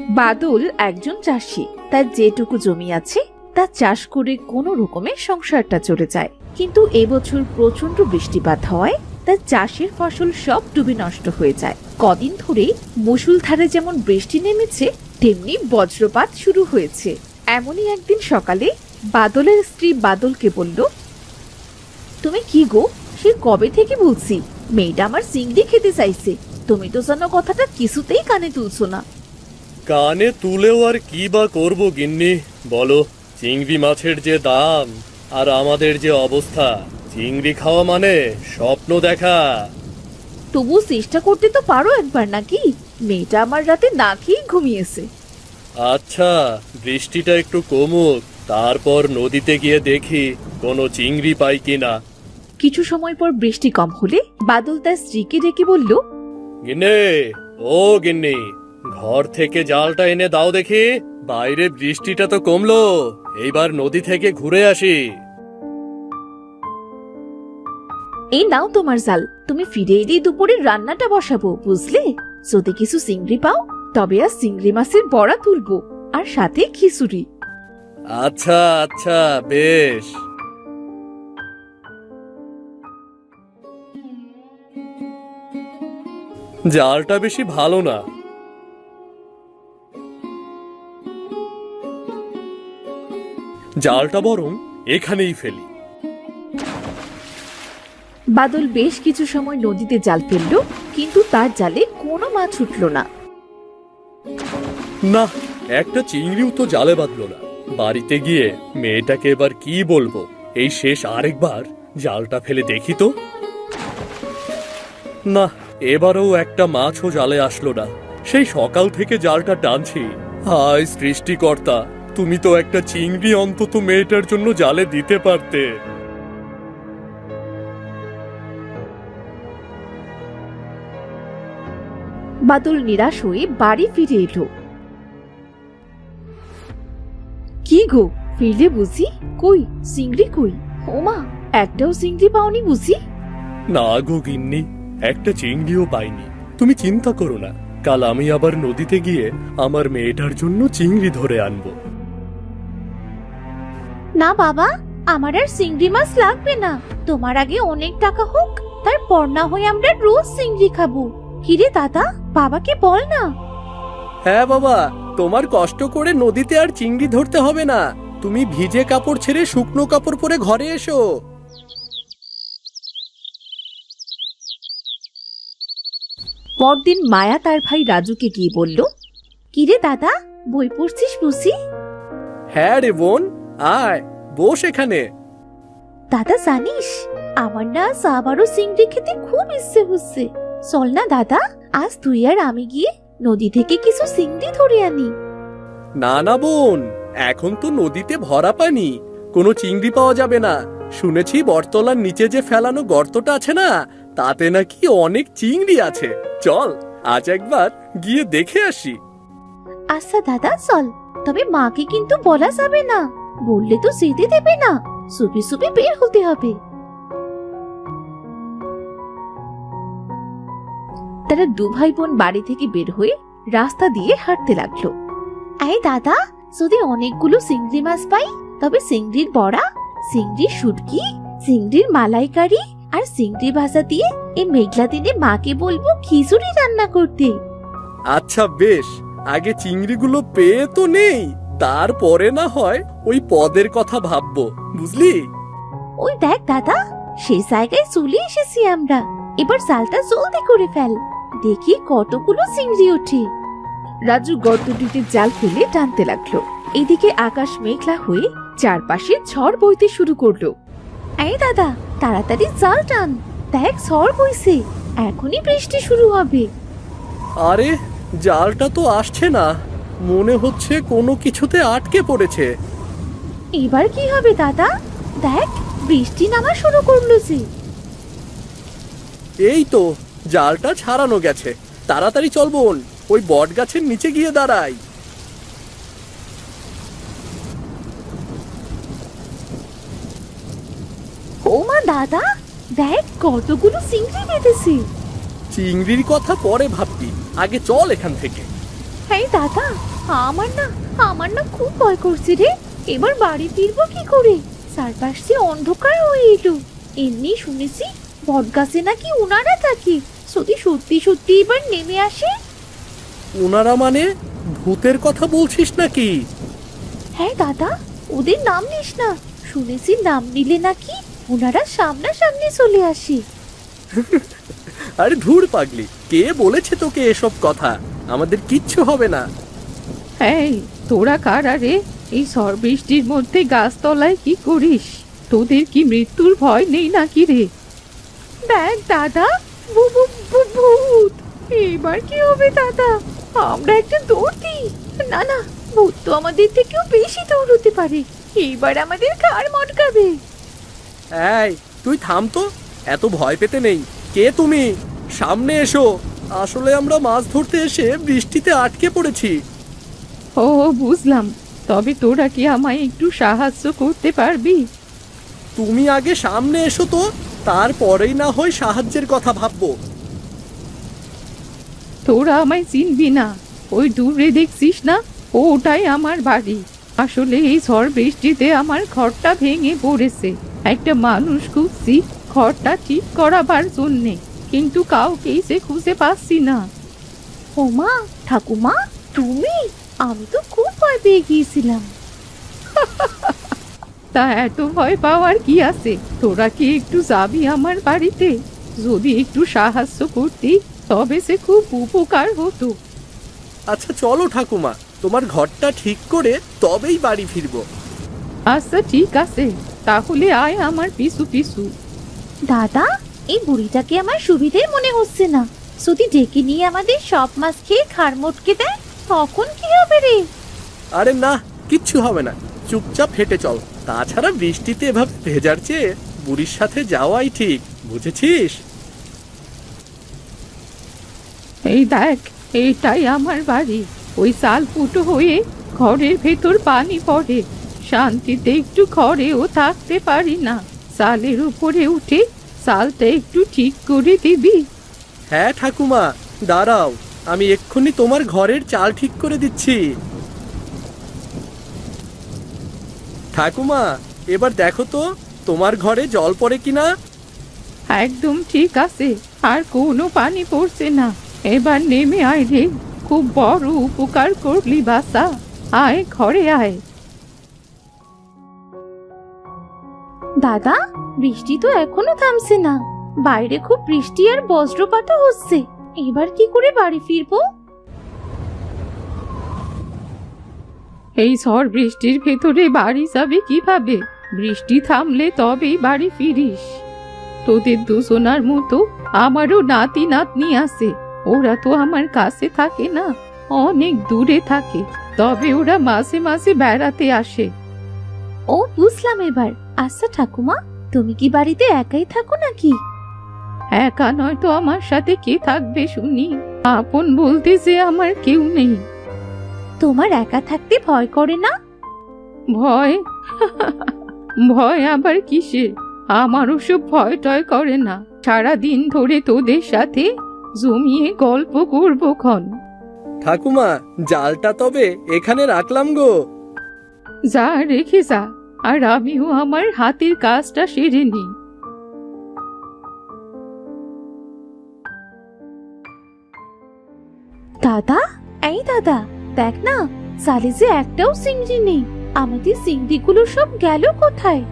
বাদল একজন চাষি। তার যেটুকু জমি আছে তা চাষ করে কোনো রকমে সংসারটা চলে যায়। কিন্তু এবছর প্রচন্ড বৃষ্টিপাত হওয়ায় তার চাষের ফসল সব ডুবে নষ্ট হয়ে যায়। কদিন ধরে মুষলধারে যেমন বৃষ্টি নেমেছে তেমনি বজ্রপাত শুরু হয়েছে। এমনই একদিন সকালে বাদলের স্ত্রী বাদলকে বলল, তুমি কি গো, সে কবে থেকে বলছি মেয়েটা আমার চিংড়ি খেতে চাইছে, তুমি তো যেন কথাটা কিছুতেই কানে তুলছো না। কানে তুলেও আর কি বা করবো গিন্নি বলো। চিংড়ি মাছের যে দাম আর আমাদের যে অবস্থা, চিংড়ি খাওয়া মানে স্বপ্ন দেখা। তবু চেষ্টা করতে তো পারো একবার, নাকি? মেয়েটা আমার রাতে না খেয়েই ঘুমিয়েছে। আচ্ছা, বৃষ্টিটা একটু কমুক, তারপর নদীতে গিয়ে দেখি কোনো চিংড়ি পাই কিনা। কিছু সময় পর বৃষ্টি কম হলে বাদল তার স্ত্রীকে ডেকে বলল, গিন্নি, ও গিন্নি, ঘর থেকে জালটা এনে দাও দেখি। বাইরে বৃষ্টিটা তো কমলো, এইবার নদী থেকে ঘুরে আসি। এই নাও তোমার জাল, তুমি ফিরে এলেই দুপুরে রান্নাটা বসাবো, বুঝলে? যদি কিছু চিংড়ি পাও তবে আর চিংড়ি মাছের বড়া তুলবো, আর সাথে খিচুড়ি। আচ্ছা আচ্ছা, বেশ। জালটা বেশি ভালো না। জালটা বরং এখানেই ফেলি। বাদল বেশ কিছু সময় নদীতে জাল ফেললো, কিন্তু তার জালে কোনো মাছ উঠল না। না, একটা চিংড়িও তো জালে বাঁধলো না। বাড়িতে গিয়ে মেয়েটাকে এবার কি বলবো? এই শেষ আরেকবার জালটা ফেলে দেখি তো। না, এবারও একটা মাছও জালে আসলো না। সেই সকাল থেকে জালটা টানছি। হায় সৃষ্টিকর্তা, তুমি তো একটা চিংড়ি অন্তত মেয়েটার জন্য জালে দিতে পারতে। বাদল নিরাশ হয়ে বাড়ি ফিরে এলো। কি গো, ফিরলে বুঝি? কই চিংড়ি কই? ওমা, একটাও চিংড়ি পাওনি বুঝি? না গো গিন্নি, একটা চিংড়িও পাইনি। তুমি চিন্তা করো না, কাল আমি আবার নদীতে গিয়ে আমার মেয়েটার জন্য চিংড়ি ধরে আনবো। না বাবা, আমার আর চিংড়ি মাছ লাগবে না। তোমার আগে অনেক টাকা হোক, তারপর না হয় আমরা রোজ চিংড়ি খাবো। কিরে দাদা, বাবাকে বল না। হ্যাঁ বাবা, তোমার কষ্ট করে নদীতে আর চিংড়ি ধরতে হবে না। তুমি ভিজে কাপড় ছেড়ে শুকনো কাপড় পরে ঘরে এসো। পরদিন মায়া তার ভাই রাজুকে গিয়ে বলল, কিরে দাদা, বই পড়ছিস বুঝি? হ্যাঁ রে বোন, আয় বস এখানে। দাদা জানিস, আমার না আজ আবারও চিংড়ি খেতে খুব ইচ্ছে হচ্ছে। চল না দাদা, আজ তুই আর আমি গিয়ে নদী থেকে কিছু চিংড়ি ধরে আনি। না না বোন, এখন তো নদীতে ভরা পানি, কোনো চিংড়ি পাওয়া যাবে না। শুনেছি বটতলার নিচে যে ফেলানো গর্তটা আছে না, তাতে নাকি অনেক চিংড়ি আছে। চল আজ একবার গিয়ে দেখে আসি। আচ্ছা দাদা চল, তবে মাকে কিন্তু বলা যাবে না, বললে তো যেতে দেবে না। চুপি চুপি বের হতে হবে। তারা দু ভাই বোন বাড়ি থেকে বের হয়ে রাস্তা দিয়ে হাঁটতে লাগলো। এই দাদা, যদি অনেকগুলো চিংড়ি মাছ পাই তবে চিংড়ির বড়া, চিংড়ির শুটকি, চিংড়ির মালাইকারি আর চিংড়ি ভাজা দিয়ে এই মেঘলা দিনে মাকে বলবো খিচুড়ি রান্না করতে। আচ্ছা বেশ, আগে চিংড়িগুলো পেয়ে তো নেই, তারপরে না হয় ওই পদের কথা ভাববো, বুঝলি? ওই দেখ দাদা, সেই জায়গায় চলে এসেছি আমরা। এবার জালটা জলদি করে ফেল, দেখি কতগুলো চিংড়ি ওঠে। রাজু গর্তটিতে জাল ফেলে টানতে লাগলো। এদিকে আকাশ মেঘলা হয়ে চারপাশে ঝড় বইতে শুরু করলো। এই দাদা, তাড়াতাড়ি জাল টান, দেখ ঝড় বইছে, এখনই বৃষ্টি শুরু হবে। আরে, জালটা তো আসছে না, মনে হচ্ছে কোনো কিছুতে আটকে পড়েছে। এবার কি হবে দাদা? দেখ বৃষ্টি নামা শুরু করলো যে। এই তো জালটা ছাড়ানো গেছে, তাড়াতাড়ি চল বোন, ওই বট গাছের নিচে গিয়ে দাঁড়াই। ও মা দাদা, দেখ কতগুলো চিংড়ি বেঁধেছে। চিংড়ির কথা পরে ভাববি, আগে চল এখান থেকে। হ্যাঁ দাদা, আমার না আমার না খুব ভয় করছে রে। এবার বাড়ি ফিরবো কি করে? চারপাশে অন্ধকার হয়ে এলো। এমনি শুনেছি বটগাছে নাকি ওনারা থাকে। যদি সত্যি সত্যি এবার নেমে আসে। ওনারা মানে ভূতের কথা বলছিস নাকি? হ্যাঁ দাদা, ওদের নাম নিস না। শুনেছি নাম নিলে নাকি ওনারা সামনাসামনি চলে আসে। আরে ধুর পাগলি, কে বলেছে তোকে এসব কথা? আমাদের কিচ্ছু হবে না। এই তোরা কারা রে? এই ঝড় বৃষ্টির মধ্যে গাছতলায় কি করিস? তোদের কি মৃত্যুর ভয় নেই নাকি রে? দেখ দাদা, ভূত। এবার কি হবে দাদা? আমরা একটা দৌড় দিই। না না, ভূত তো আমাদের থেকেও বেশি দৌড়তে পারে। এবার আমাদের ঘাড় মটকাবে। এই তুই থাম তো, এত ভয় পেতে নেই। কে তুমি? সামনে এসো। আসলে আমরা মাছ ধরতে এসে বৃষ্টিতে আটকে পড়েছি। ও বুঝলাম। তবে তোরা কি আমায় একটু সাহায্য করতে পারবি? তুমি আগে সামনে এসো তো, তারপরেই না হয় সাহায্যের কথা ভাববো। তোরা আমায় চিনবি না। ওই দূরে দেখছিস না, ওটাই আমার বাড়ি। আসলে এই ঝড় বৃষ্টিতে আমার ঘরটা ভেঙে পড়েছে। একটা মানুষ খুঁজছি ঘরটা ঠিক করাবার জন্যে, কিন্তু কাউকেই সে খুঁজে পাচ্ছি না। ওমা, ঠাকুমা তুমি? আমি তো খুব ভয় পেয়ে গিয়েছিলাম। তা এত ভয় পাওয়ার কি আছে? তোরা কি একটু যাবি আমার বাড়িতে? যদি একটু সাহায্য করতি তবে সে খুব উপকার হতো। আচ্ছা চলো ঠাকুমা, তোমার ঘরটা ঠিক করে তবেই বাড়ি ফিরবো। আচ্ছা ঠিক আছে, তাহলে আয় আমার পিছু পিছু। দাদা, এই বুড়িটাকে আমার সুবিধের মনে হচ্ছে না। যদি ডেকে নিয়ে আমাদের সব মাছ খেয়ে ঘাড় মটকে দেয়, তখন কি হবে রে? আরে না, কিচ্ছু হবে না। চুপচাপ হেঁটে চল। তাছাড়া বৃষ্টিতে এভাবে ভেজার চেয়ে বুড়ির সাথে যাওয়াই ঠিক, বুঝেছিস? এই দেখ, এইটাই আমার বাড়ি। ওই চাল ফুটো হয়ে ঘরের ভেতর পানি পড়ে। শান্তিতে একটু ঘরেও থাকতে পারি না। চালের উপরে উঠে চালটা একটু ঠিক করে দিবি? হ্যাঁ ঠাকুমা, দাঁড়াও, আমি এক্ষুনি তোমার ঘরের চাল ঠিক করে দিচ্ছি। ঠাকুমা, এবার দেখো তো তোমার ঘরে জল পড়ে কিনা। একদম ঠিক আছে, আর কোনো পানি পড়ছে না। এবার নেমে আয় রে, খুব বড় উপকার করলি বাসা। আয় ঘরে আয়। দাদা, বৃষ্টি তো এখনো থামছে না। বাইরে খুব বৃষ্টি আর বজ্রপাতও হচ্ছে। এবার কি করে বাড়ি ফিরবো? এই ঝড় বৃষ্টির ভেতরে বাড়ি যাবে কিভাবে? বৃষ্টি থামলে তবেই বাড়ি ফিরিস। তোদের দুজনার মতো আমারও নাতি নাতনি আছে। ওরা তো আমার কাছে থাকে না, অনেক দূরে থাকে। তবে ওরা মাঝে মাঝে বেড়াতে আসে। ও বুঝলাম এবার। আচ্ছা ঠাকুমা, তুমি কি বাড়িতে একাই থাকো নাকি? একা নয় তো আমার সাথে কে থাকবে শুনি? আপন বলতে যে আমার কেউ নেই। তোমার একা থাকতে ভয় করে না? ভয়? ভয় আবার কিসের? আমার ওসব ভয় টয় করে না। সারাদিন ধরে তোদের সাথে জমিয়ে গল্প করবো ক্ষণ। ঠাকুমা, জালটা তবে এখানে রাখলাম গো। যা রেখে যা, আর আমিও আমার হাতের কাজটা সেরে নিই। দাদা, এই দাদা, দেখ না, জালে যে একটাও চিংড়ি নেই। আমাদের চিংড়িগুলো সব গেল কোথায়?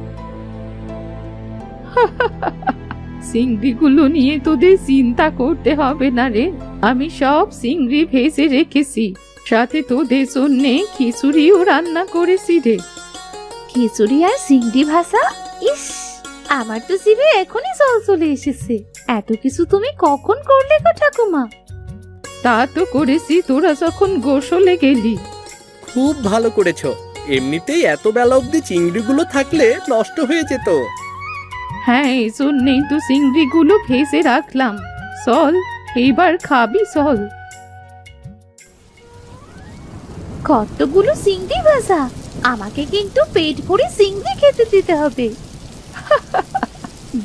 চিংড়িগুলো নিয়ে তোদের চিন্তা করতে হবে না রে। আমি সব চিংড়ি ভেজে রেখেছি, সাথে তোদের জন্যে খিচুড়িও রান্না করেছি রে। খিচুড়ি আর চিংড়ি ভাজা? ইস, আমার তো জিভে এখনই জল চলে এসেছে। এত কিছু তুমি কখন করলে গো ঠাকুমা? তা তো করেছি তোরা যখন গোসলে গেলি। খুব ভালো করেছো। এমনিতেই এত বেলা অবধি চিংড়িগুলো থাকলে নষ্ট হয়ে যেত। হ্যাঁ, এই জন্যেই তো চিংড়িগুলো ভেজে রাখলাম। চল, এইবার খাবি চল। কতগুলো চিংড়ি ভাজা! আমাকে কিন্তু পেট ভরে চিংড়ি খেতে দিতে হবে।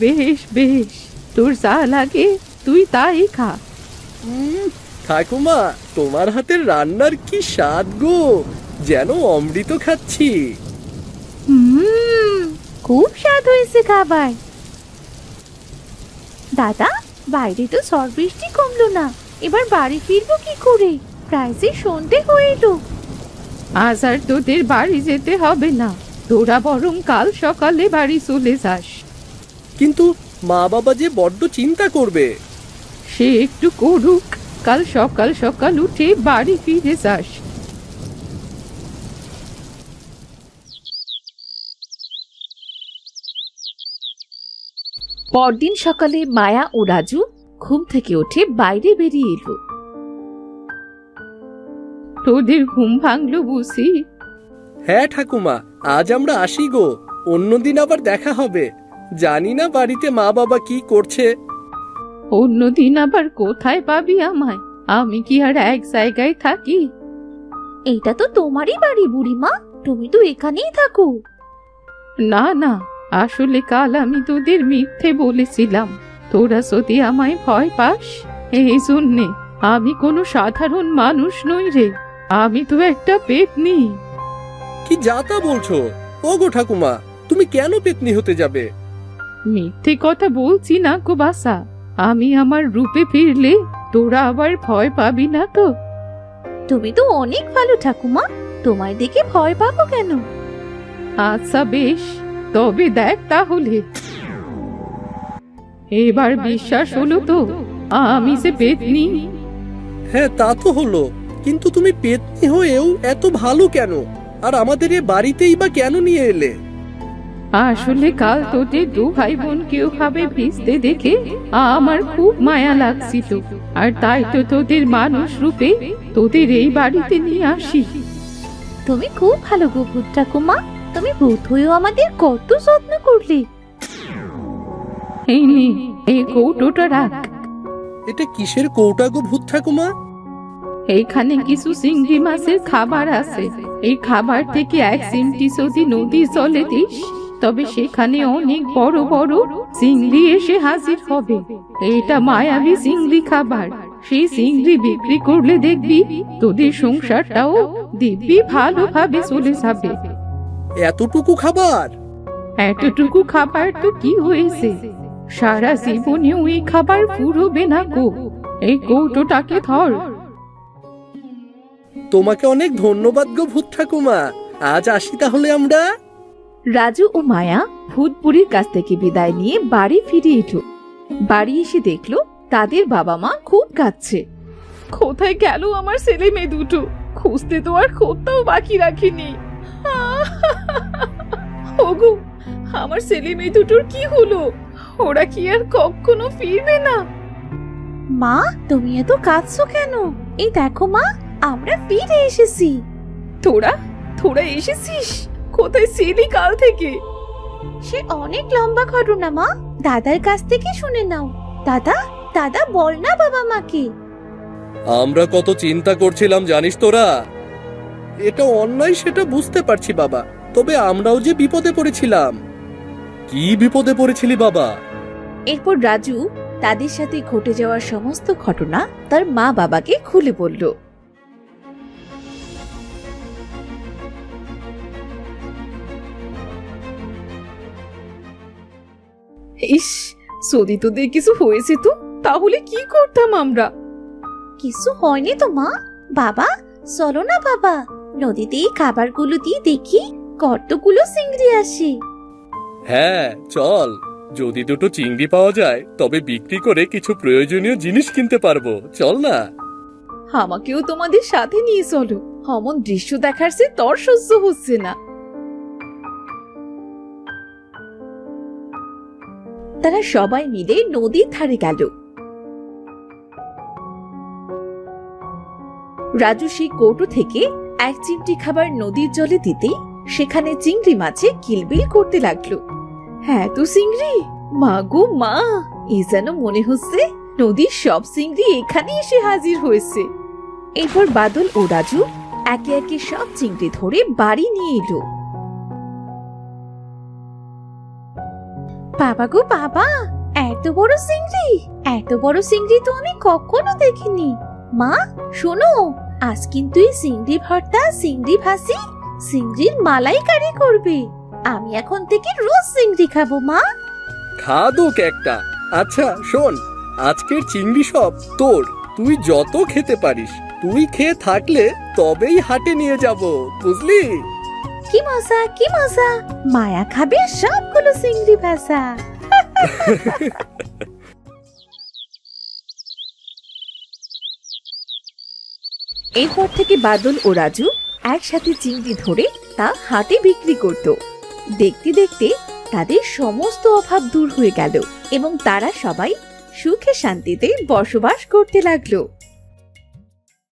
বেশ বেশ, তোর যা লাগে তুই তাই খা। ঠাকুমা, তোমার হাতের রান্নার কি স্বাদ গো, যেন অমৃত খাচ্ছি। খুব স্বাদ হয়েছে খাবার। দাদা, বাইরে তো ঝড় বৃষ্টি কমলো না, এবার বাড়ি ফিরবো কি করে? প্রায় যে সন্ধে হয়ে এলো। আজ আর তোদের বাড়ি যেতে হবে না, তোরা বরং কাল সকালে বাড়ি চলে যাস। কিন্তু মা বাবা যে বড্ড চিন্তা করবে। সে একটু করুক, কাল সকাল সকাল উঠে বাড়ি ফিরে যাস। পরদিন সকালে মায়া ও রাজু ঘুম থেকে উঠে বাইরে বেরিয়ে এলো। তোদের ঘুম ভাঙলো বুঝি? হ্যাঁ ঠাকুমা, আজ আমরা আসি গো, অন্যদিন আবার দেখা হবে। জানি না বাড়িতে মা বাবা কি করছে। অন্যদিন আবার কোথায় পাবি আমায়? আমি কি আর এক জায়গায় থাকি? এইটা তো তোমারই বাড়ি বুড়িমা, তুমি তো এখানেই থাকো। না না, আসলে কাল আমি তোদের মিথ্যে বলেছিলাম। তোরা যদি আমায় ভয় পাস, এই জন্যে। আমি কোনো সাধারণ মানুষ নই রে, আমি তো একটা পেতনি। কি যাতা বলছো? ওগো ঠাকুমা, তুমি কেন পেতনি হতে যাবে? মিথ্যে কথা বলছি না গো বাসা, আমি আমার রূপে ফিরলে তোরা আবার ভয় পাবি না তো? তুমি তো অনেক ভালো ঠাকুমা, তোমায় দেখে ভয় পাবো কেন? আচ্ছা বেশ, তবে দেখ তাহলে। এবার বিশ্বাস হলো তো আমি যে পেতনি? হ্যাঁ, তা তো হলো, কিন্তু তুমি পেতনি হয়েও এত ভালো কেন? আর আমাদের এ বাড়িতেই বা কেন নিয়ে এলে? আসলে কাল তোদের দু ভাই বোনকে ওভাবে ভিজতে দেখে আমার খুব মায়া লাগছিল, আর তাই তো তোদের মানুষ রূপে তোদের এই বাড়িতে নিয়ে আসি। তুমি খুব ভালো গো ভূত ঠাকুমা, তুমি ভূত হয়েও আমাদের কত যত্ন করলে। এই নে, এই কৌটোটা রাখ। এটা কিসের কৌটা গো ভূত ঠাকুমা? এইখানে কিছু চিংড়ি মাছের খাবার আছে। এই খাবার থেকে এক চিমটি যদি নদীর জলে দিস, তবে সেখানে অনেক বড় বড় চিংড়ি এসে হাজির হবে। এটা মায়াবী চিংড়ি খাবার। সেই চিংড়ি বিক্রি করলে দেখবি তোদের সংসারটাও দিব্যি ভালোভাবে চলে যাবে। এতটুকু খাবার? এতটুকু খাবার তো কি হয়েছে, সারা জীবনেও এই খাবার ফুরোবে না গো। এই কৌটোটাকে ধর। তোমাকে অনেক ধন্যবাদ গো ভূত ঠাকুমা, আজ আসি তাহলে আমরা। রাজু ও মায়া ভূতপুরীর কাছ থেকে বিদায় নিয়ে বাড়ি ফিরে এলো। বাড়ি এসে দেখলো তাদের বাবা মা খুব কাঁদছে। কোথায় গেল আমার ছেলে মেয়ে দুটো? খুঁজতে তো আর কোথাও বাকি রাখিনি। ওগো, আমার ছেলে মেয়ে দুটোর কি হলো? ওরা কি আর কখনো ফিরবে না? মা, তুমি এত কাঁদছো কেন? এই দেখো মা, আমরা ফিরে এসেছি। তোরা তোরা এসেছিস? কোথায় ছিলি কাল থেকে? সে অনেক লম্বা ঘটনা মা, দাদার কাছ থেকে শুনে নাও। দাদা, দাদা বল না বাবা মাকে। আমরা কত চিন্তা করছিলাম জানিস তোরা? এটা অন্যায় সেটা বুঝতে পারছি বাবা, তবে আমরাও যে বিপদে পড়েছিলাম। কি বিপদে পড়েছিলি বাবা? এরপর রাজু তাদের সাথে ঘটে যাওয়ার সমস্ত ঘটনা তার মা বাবাকে খুলে বলল। ইস, যদি তোদের কিছু হয়েছে তো তাহলে কি করতাম আমরা? কিছু হয়নি তো মা। বাবা, চলো না বাবা, নদীতে এই খাবারগুলো দিয়ে দেখি কতগুলো চিংড়ি আসে। হ্যাঁ চল, যদি দুটো চিংড়ি পাওয়া যায় তবে বিক্রি করে কিছু প্রয়োজনীয় জিনিস কিনতে পারবো। চল না। আমাকেও তোমাদের সাথে নিয়ে চলো, অমন দৃশ্য দেখার সে তর সহ্য হচ্ছে না। তারা সবাই মিলে নদীর ধারে গেল। রাজু সেই কৌটো থেকে এক চিমটি খাবার নদীর জলে দিতেই সেখানে চিংড়ি মাছে কিলবিল করতে লাগলো। হ্যাঁ তো চিংড়ি, মা গো মা, এ যেন মনে হচ্ছে নদীর সব চিংড়ি এখানে এসে হাজির হয়েছে। এরপর বাদল ও রাজু একে একে সব চিংড়ি ধরে বাড়ি নিয়ে এলো। বাবা গো বাবা, এত বড় চিংড়ি, এত বড় চিংড়ি তো আমি কখনো দেখিনি। মা শোনো, আজ কিন্তু এই চিংড়ি ভর্তা, চিংড়ি ভাজি, চিংড়ির মালাইকারি করবে। আমি এখন থেকে রোজ চিংড়ি খাবো মা। খাদুক একটা। আচ্ছা শোন, আজকের চিংড়ি সব তোর, তুই যত খেতে পারিস। তুই খেয়ে থাকলে তবেই হাটে নিয়ে যাব, বুঝলি? কি মজা, কি মজা! মায়া খাবে সবগুলো চিংড়ি ভাজা। এরপর থেকে বাদল ও রাজু একসাথে চিংড়ি ধরে তা হাটে বিক্রি করত। দেখতে দেখতে তাদের সমস্ত অভাব দূর হয়ে গেল এবং তারা সবাই সুখে শান্তিতে বসবাস করতে লাগলো।